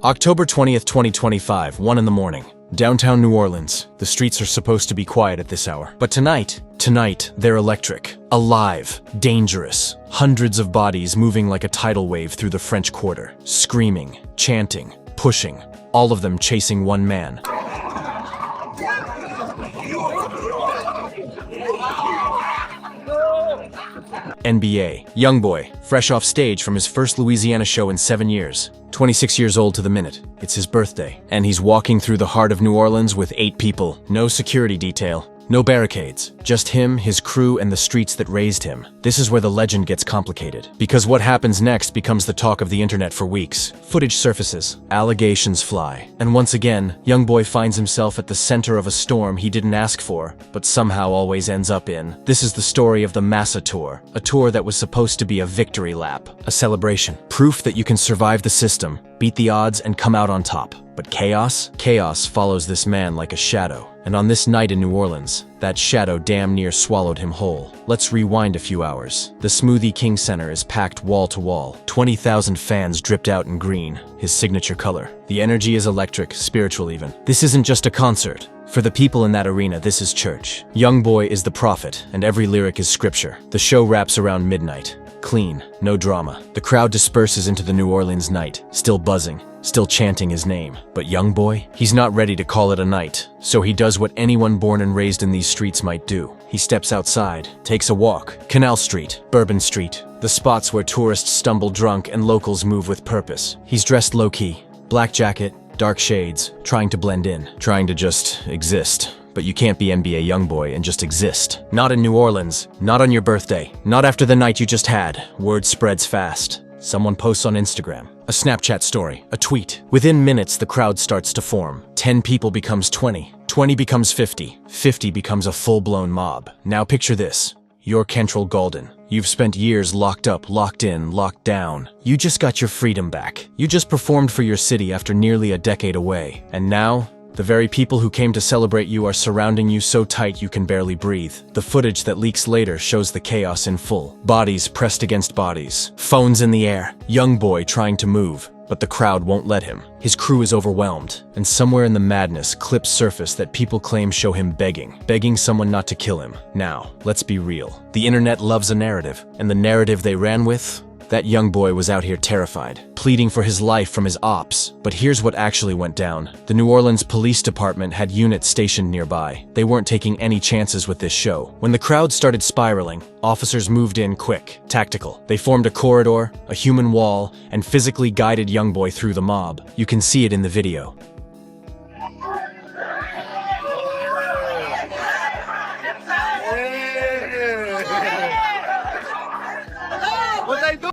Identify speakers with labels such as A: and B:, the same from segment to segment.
A: October 20th, 2025, 1 in the morning. Downtown New Orleans. The streets are supposed to be quiet at this hour. But tonight, they're electric, alive, dangerous. Hundreds of bodies moving like a tidal wave through the French Quarter. Screaming, chanting, pushing, all of them chasing one man. NBA YoungBoy, fresh off stage from his first Louisiana show in 7 years. 26 years old to the minute. It's his birthday, and he's walking through the heart of New Orleans with 8 people. No security detail. No barricades, just him, his crew, and the streets that raised him. This is where the legend gets complicated, because what happens next becomes the talk of the internet for weeks. Footage surfaces, allegations fly, and once again, YoungBoy finds himself at the center of a storm he didn't ask for, but somehow always ends up in. This is the story of the Massa Tour, a tour that was supposed to be a victory lap, a celebration, proof that you can survive the system, beat the odds, and come out on top. But chaos? Chaos follows this man like a shadow. And on this night in New Orleans, that shadow damn near swallowed him whole. Let's rewind a few hours. The Smoothie King Center is packed wall to wall. 20,000 fans dripped out in green, his signature color. The energy is electric, spiritual even. This isn't just a concert. For the people in that arena, this is church. YoungBoy is the prophet, and every lyric is scripture. The show wraps around midnight. Clean, no drama. The crowd disperses into the New Orleans night, still buzzing, still chanting his name. But YoungBoy, he's not ready to call it a night, so he does what anyone born and raised in these streets might do. He steps outside, takes a walk. Canal Street, Bourbon Street, the spots where tourists stumble drunk and locals move with purpose. He's dressed low-key, black jacket, dark shades, trying to blend in, trying to just exist. But you can't be NBA YoungBoy and just exist. Not in New Orleans, not on your birthday, not after the night you just had. Word spreads fast. Someone posts on Instagram, a Snapchat story, a tweet. Within minutes, the crowd starts to form. 10 people becomes 20, 20 becomes 50, 50 becomes a full-blown mob. Now picture this. You're Kentrell Gaulden. You've spent years locked up, locked in, locked down. You just got your freedom back. You just performed for your city after nearly a decade away. And now, the very people who came to celebrate you are surrounding you so tight you can barely breathe. The footage that leaks later shows the chaos in full. Bodies pressed against bodies. Phones in the air. YoungBoy trying to move, but the crowd won't let him. His crew is overwhelmed, and somewhere in the madness, clips surface that people claim show him begging someone not to kill him. Now, let's be real. The internet loves a narrative, and the narrative they ran with? That YoungBoy was out here terrified, pleading for his life from his ops. But here's what actually went down. The New Orleans Police Department had units stationed nearby. They weren't taking any chances with this show. When the crowd started spiraling, officers moved in quick, tactical. They formed a corridor, a human wall, and physically guided YoungBoy through the mob. You can see it in the video.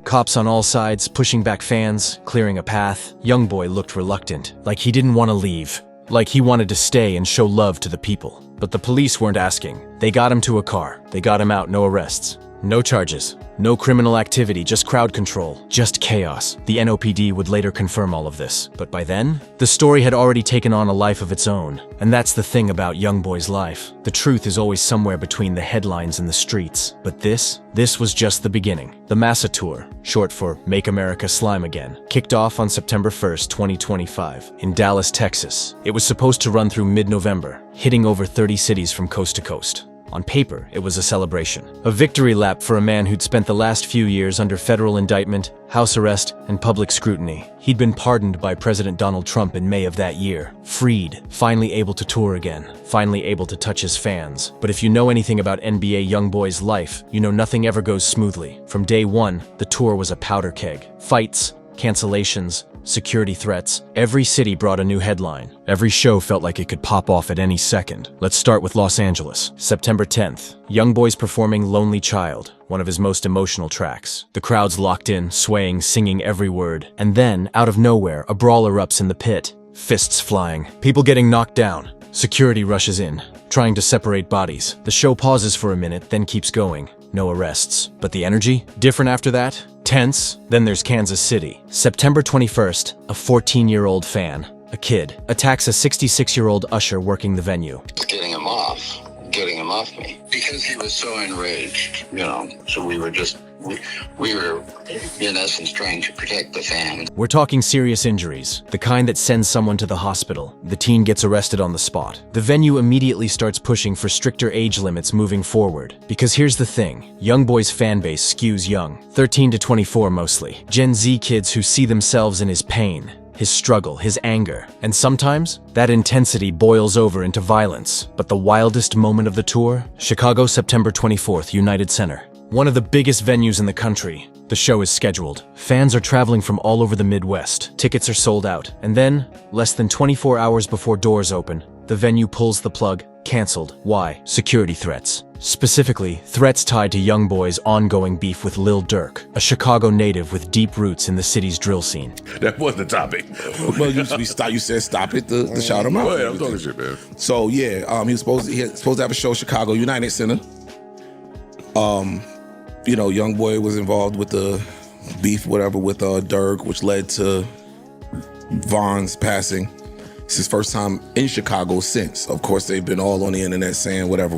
A: Cops on all sides, pushing back fans, clearing a path. YoungBoy looked reluctant, like he didn't want to leave, like he wanted to stay and show love to the people. But the police weren't asking. They got him to a car. They got him out, no arrests. No charges, no criminal activity, just crowd control, just chaos. The NOPD would later confirm all of this. But by then, the story had already taken on a life of its own. And that's the thing about YoungBoy's life. The truth is always somewhere between the headlines and the streets. But this was just the beginning. The Massa Tour, short for Make America Slime Again, kicked off on September 1st, 2025, in Dallas, Texas. It was supposed to run through mid-November, hitting over 30 cities from coast to coast. On paper, it was a celebration. A victory lap for a man who'd spent the last few years under federal indictment, house arrest, and public scrutiny. He'd been pardoned by President Donald Trump in May of that year. Freed, finally able to tour again, finally able to touch his fans. But if you know anything about NBA YoungBoy's life, you know nothing ever goes smoothly. From day one, the tour was a powder keg. Fights, cancellations, security threats. Every city brought a new headline. Every show felt like it could pop off at any second. Let's start with Los Angeles. September 10th, YoungBoy's performing Lonely Child, one of his most emotional tracks. The crowd's locked in, swaying, singing every word. And then, out of nowhere, a brawl erupts in the pit. Fists flying. People getting knocked down. Security rushes in, trying to separate bodies. The show pauses for a minute, then keeps going. No arrests. But the energy? Different after that? Tense. Then there's Kansas City. September 21st, a 14-year-old fan, a kid, attacks a 66-year-old usher working the venue.
B: Getting him off. getting him off me because he was so enraged, you know. So we were just, we were in essence trying to protect the fans.
A: We're talking serious injuries, the kind that sends someone to the hospital. The teen gets arrested on the spot. The venue immediately starts pushing for stricter age limits moving forward. Because here's the thing, YoungBoy's fan base skews young, 13 to 24 mostly. Gen Z kids who see themselves in his pain, his struggle, his anger. And sometimes, that intensity boils over into violence. But the wildest moment of the tour? Chicago, September 24th, United Center. One of the biggest venues in the country. The show is scheduled. Fans are traveling from all over the Midwest. Tickets are sold out. And then, less than 24 hours before doors open, the venue pulls the plug. Canceled. Why? Security threats. Specifically, threats tied to YoungBoy's ongoing beef with Lil Durk, a Chicago native with deep roots in the city's drill scene.
C: That was the topic.
D: Well, you said stop it to shout him out.
C: Go ahead, I'm talking shit, man.
D: So yeah, he was supposed to have a show, Chicago United Center. You know, YoungBoy was involved with the beef, whatever, with Durk, which led to Von's passing. It's his first time in Chicago since. Of course, they've been all on the internet saying whatever.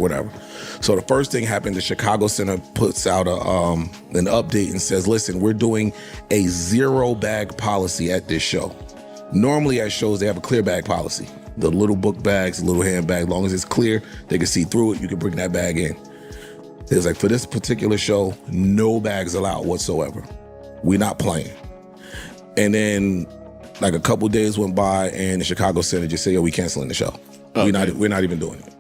D: So the first thing happened, the Chicago Center puts out an update and says, listen, we're doing a 0 bag policy at this show. Normally at shows, they have a clear bag policy. The little book bags, the little handbag, as long as it's clear, they can see through it, you can bring that bag in. It was like, for this particular show, no bags allowed whatsoever. We're not playing. And then like a couple days went by and the Chicago Center just said, yo, we canceling the show. Okay. We're not even doing it.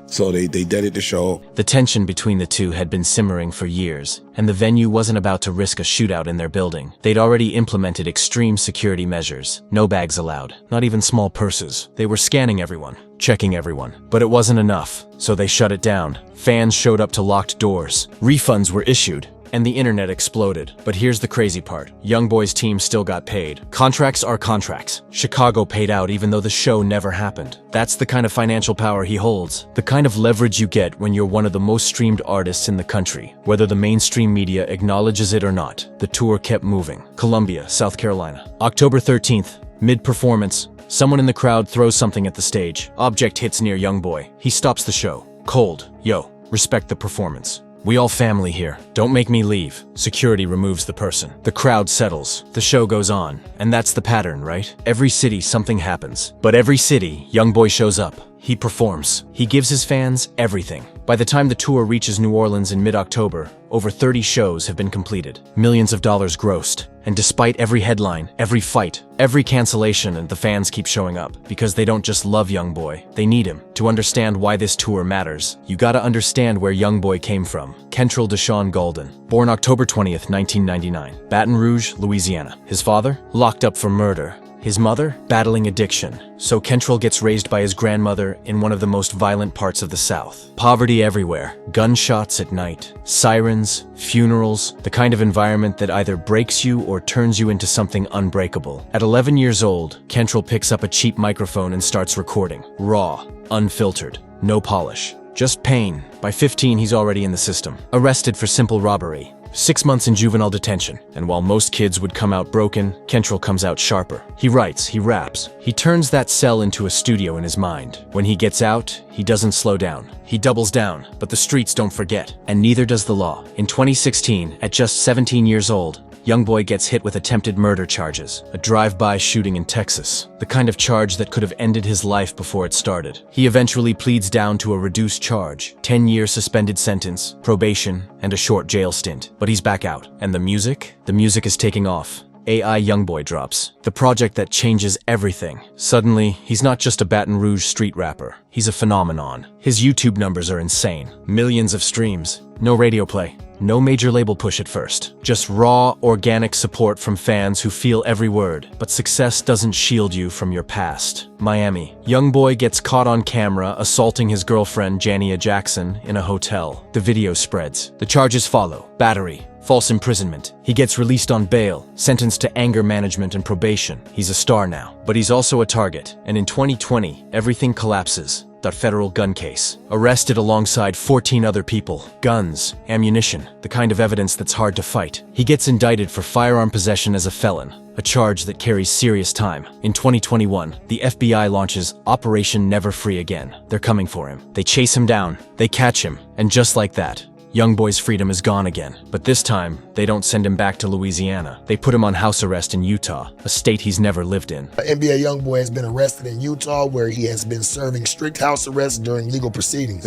D: So they deaded the show.
A: The tension between the two had been simmering for years, and the venue wasn't about to risk a shootout in their building. They'd already implemented extreme security measures. No bags allowed, not even small purses. They were scanning everyone, checking everyone. But it wasn't enough, so they shut it down. Fans showed up to locked doors. Refunds were issued, and the internet exploded. But here's the crazy part. YoungBoy's team still got paid. Contracts are contracts. Chicago paid out even though the show never happened. That's the kind of financial power he holds. The kind of leverage you get when you're one of the most streamed artists in the country. Whether the mainstream media acknowledges it or not, the tour kept moving. Columbia, South Carolina. October 13th, mid-performance, someone in the crowd throws something at the stage. Object hits near YoungBoy. He stops the show. Cold. Yo, respect the performance. We all family here. Don't make me leave. Security removes the person. The crowd settles. The show goes on. And that's the pattern, right? Every city, something happens. But every city, YoungBoy shows up. He performs. He gives his fans everything. By the time the tour reaches New Orleans in mid-October, over 30 shows have been completed. Millions of dollars grossed. And despite every headline, every fight, every cancellation, and the fans keep showing up because they don't just love YoungBoy, they need him. To understand why this tour matters, you gotta understand where YoungBoy came from. Kentrell Deshaun Golden, born October 20th, 1999, Baton Rouge, Louisiana. His father, locked up for murder. His mother, battling addiction. So Kentrell gets raised by his grandmother in one of the most violent parts of the South. Poverty everywhere, gunshots at night, sirens, funerals, the kind of environment that either breaks you or turns you into something unbreakable. At 11 years old, Kentrell picks up a cheap microphone and starts recording. Raw, unfiltered, no polish, just pain. By 15, he's already in the system. Arrested for simple robbery. 6 months in juvenile detention, and while most kids would come out broken, Kentrell comes out sharper. He writes, he raps. He turns that cell into a studio in his mind. When he gets out, he doesn't slow down. He doubles down, but the streets don't forget, and neither does the law. In 2016, at just 17 years old, YoungBoy gets hit with attempted murder charges, a drive-by shooting in Texas, the kind of charge that could have ended his life before it started. He eventually pleads down to a reduced charge, 10-year suspended sentence, probation, and a short jail stint. But he's back out. And the music? The music is taking off. AI YoungBoy drops, the project that changes everything. Suddenly, he's not just a Baton Rouge street rapper. He's a phenomenon. His YouTube numbers are insane. Millions of streams. No radio play. No major label push at first. Just raw, organic support from fans who feel every word. But success doesn't shield you from your past. Miami. YoungBoy gets caught on camera assaulting his girlfriend, Jania Jackson, in a hotel. The video spreads. The charges follow. Battery. False imprisonment. He gets released on bail, sentenced to anger management and probation. He's a star now. But he's also a target. And in 2020, everything collapses. dropped a federal gun case. Arrested alongside 14 other people. Guns, ammunition, the kind of evidence that's hard to fight. He gets indicted for firearm possession as a felon, a charge that carries serious time. In 2021, the FBI launches Operation Never Free Again. They're coming for him. They chase him down, they catch him, and just like that, YoungBoy's freedom is gone again. But this time, they don't send him back to Louisiana. They put him on house arrest in Utah, a state he's never lived in.
E: NBA YoungBoy has been arrested in Utah, where he has been serving strict house arrest during legal proceedings.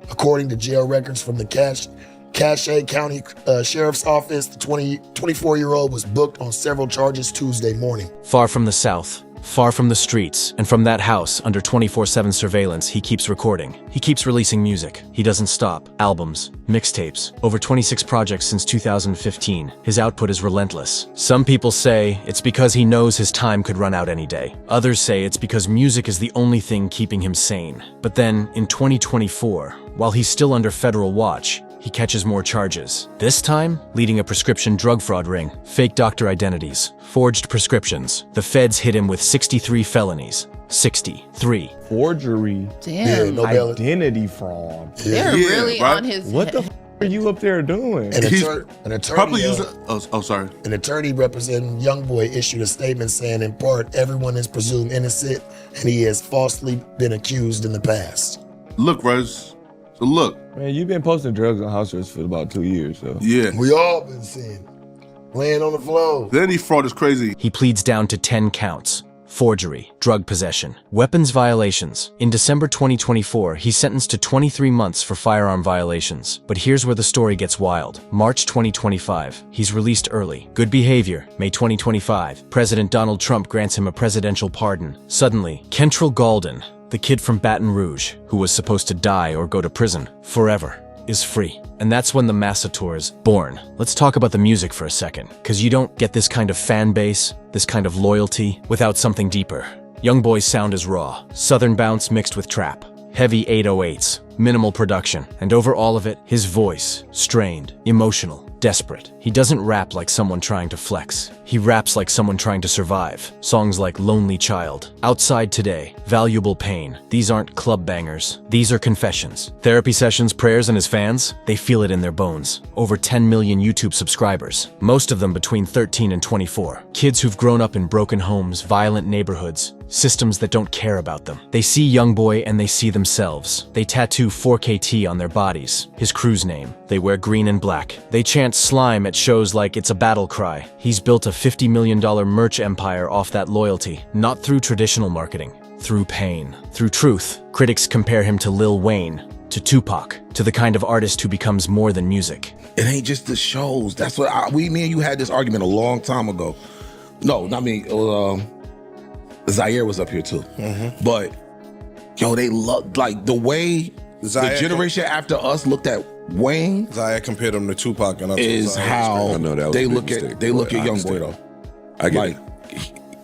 E: According to jail records from the Cache County Sheriff's Office, the 24-year-old was booked on several charges Tuesday morning.
A: Far from the South, far from the streets, and from that house under 24/7 surveillance, he keeps recording. He keeps releasing music. He doesn't stop. Albums, mixtapes, over 26 projects since 2015. His output is relentless. Some people say it's because he knows his time could run out any day. Others say it's because music is the only thing keeping him sane. But then, in 2024, while he's still under federal watch, he catches more charges. This time, leading a prescription drug fraud ring, fake doctor identities, forged prescriptions. The feds hit him with 63 felonies. 63.
F: Forgery.
G: Damn.
E: no bail.
F: Identity fraud.
G: They're really
C: right?
G: on his
F: What the f are you up there doing?
E: An
C: He's
E: attorney,
C: Probably using. Oh, sorry.
E: An attorney representing YoungBoy issued a statement saying, in part, everyone is presumed innocent and he has falsely been accused in the past.
C: Look, Rose. So look.
F: Man, you've been posting drugs on house arrest for about 2 years, so.
C: Yeah.
E: We all been seeing laying on the floor.
C: The identity fraud is crazy.
A: He pleads down to 10 counts. Forgery, drug possession, weapons violations. In December 2024, he's sentenced to 23 months for firearm violations. But here's where the story gets wild. March 2025, he's released early. Good behavior. May 2025, President Donald Trump grants him a presidential pardon. Suddenly, Kentrell Gaulden, the kid from Baton Rouge, who was supposed to die or go to prison forever, is free. And that's when the Massa Tour is born. Let's talk about the music for a second, because you don't get this kind of fan base, this kind of loyalty, without something deeper. YoungBoy's sound is raw, southern bounce mixed with trap, heavy 808s, minimal production, and over all of it, his voice, strained, emotional, desperate. He doesn't rap like someone trying to flex. He raps like someone trying to survive. Songs like Lonely Child, Outside Today, Valuable Pain. These aren't club bangers. These are confessions. Therapy sessions, prayers, and his fans, they feel it in their bones. Over 10 million YouTube subscribers, most of them between 13 and 24. Kids who've grown up in broken homes, violent neighborhoods, systems that don't care about them. They see YoungBoy and they see themselves. They tattoo 4KT on their bodies, his crew's name. They wear green and black. They chant slime at shows like it's a battle cry. He's built a $50 million merch empire off that loyalty, not through traditional marketing, through pain, through truth. Critics compare him to Lil Wayne, to Tupac, to the kind of artist who becomes more than music.
D: It ain't just the shows. That's what me and you had this argument a long time ago. No, not me. Zaire was up here too. But yo, they love like the way
H: Zaire,
D: the generation after us looked at Wayne
H: Zaire compared him to Tupac, and
D: is how
C: I know that was
D: they
C: a big
D: look
C: mistake,
D: at
C: but I
D: YoungBoy
C: understand.
D: though.
C: I get
D: Like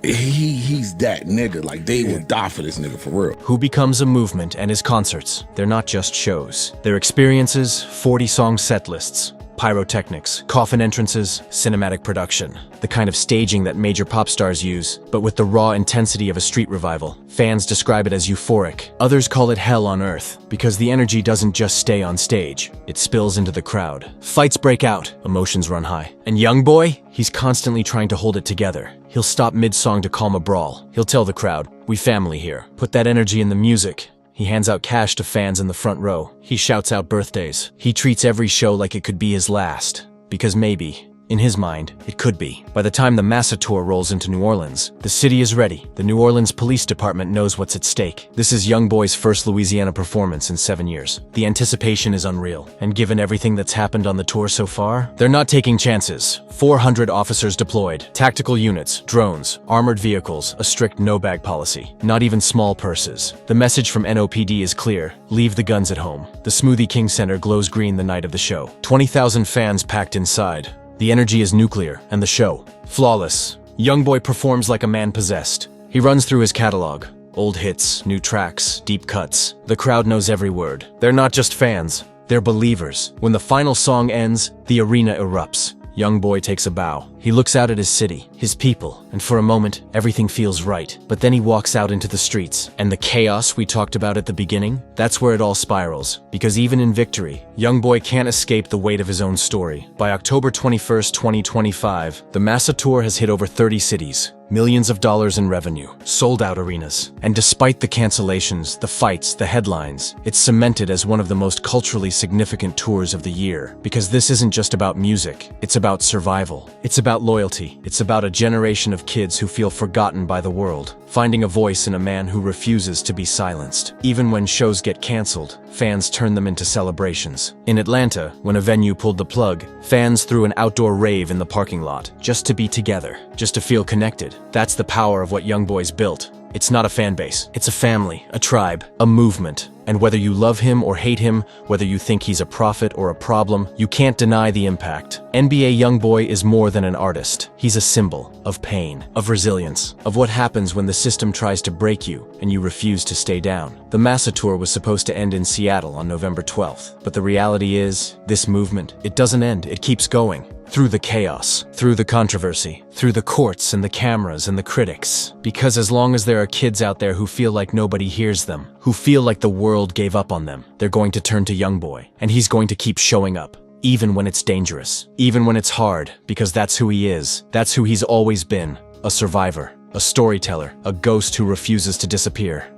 C: it.
D: he's that nigga. Like they would die for this nigga for real.
A: Who becomes a movement, and his concerts, they're not just shows. They're experiences, 40-song set lists, pyrotechnics, coffin entrances, cinematic production. The kind of staging that major pop stars use, but with the raw intensity of a street revival. Fans describe it as euphoric. Others call it hell on earth, because the energy doesn't just stay on stage. It spills into the crowd. Fights break out, emotions run high. And YoungBoy, he's constantly trying to hold it together. He'll stop mid-song to calm a brawl. He'll tell the crowd, "We family here." Put that energy in the music. He hands out cash to fans in the front row. He shouts out birthdays. He treats every show like it could be his last. Because maybe, in his mind, it could be. By the time the Massa Tour rolls into New Orleans, the city is ready. The New Orleans Police Department knows what's at stake. This is YoungBoy's first Louisiana performance in 7 years. The anticipation is unreal. And given everything that's happened on the tour so far, they're not taking chances. 400 officers deployed, tactical units, drones, armored vehicles, a strict no-bag policy. Not even small purses. The message from NOPD is clear. Leave the guns at home. The Smoothie King Center glows green the night of the show. 20,000 fans packed inside. The energy is nuclear, and the show, flawless. YoungBoy performs like a man possessed. He runs through his catalog. Old hits, new tracks, deep cuts. The crowd knows every word. They're not just fans, they're believers. When the final song ends, the arena erupts. YoungBoy takes a bow. He looks out at his city, his people, and for a moment, everything feels right. But then he walks out into the streets, and the chaos we talked about at the beginning, that's where it all spirals. Because even in victory, YoungBoy can't escape the weight of his own story. By October 21st, 2025, the Massa Tour has hit over 30 cities. Millions of dollars in revenue, sold-out arenas. And despite the cancellations, the fights, the headlines, it's cemented as one of the most culturally significant tours of the year. Because this isn't just about music, it's about survival. It's about loyalty. It's about a generation of kids who feel forgotten by the world, finding a voice in a man who refuses to be silenced. Even when shows get canceled, fans turn them into celebrations. In Atlanta, when a venue pulled the plug, fans threw an outdoor rave in the parking lot, just to be together, just to feel connected. That's the power of what YoungBoy's built. It's not a fan base. It's a family, a tribe, a movement. And whether you love him or hate him, whether you think he's a prophet or a problem, you can't deny the impact. NBA YoungBoy is more than an artist. He's a symbol of pain, of resilience, of what happens when the system tries to break you and you refuse to stay down. The Massa Tour was supposed to end in Seattle on November 12th, but the reality is, this movement, it doesn't end, it keeps going. Through the chaos, through the controversy, through the courts and the cameras and the critics. Because as long as there are kids out there who feel like nobody hears them, who feel like the world gave up on them, they're going to turn to YoungBoy, and he's going to keep showing up. Even when it's dangerous, even when it's hard, because that's who he is. That's who he's always been. A survivor, a storyteller, a ghost who refuses to disappear.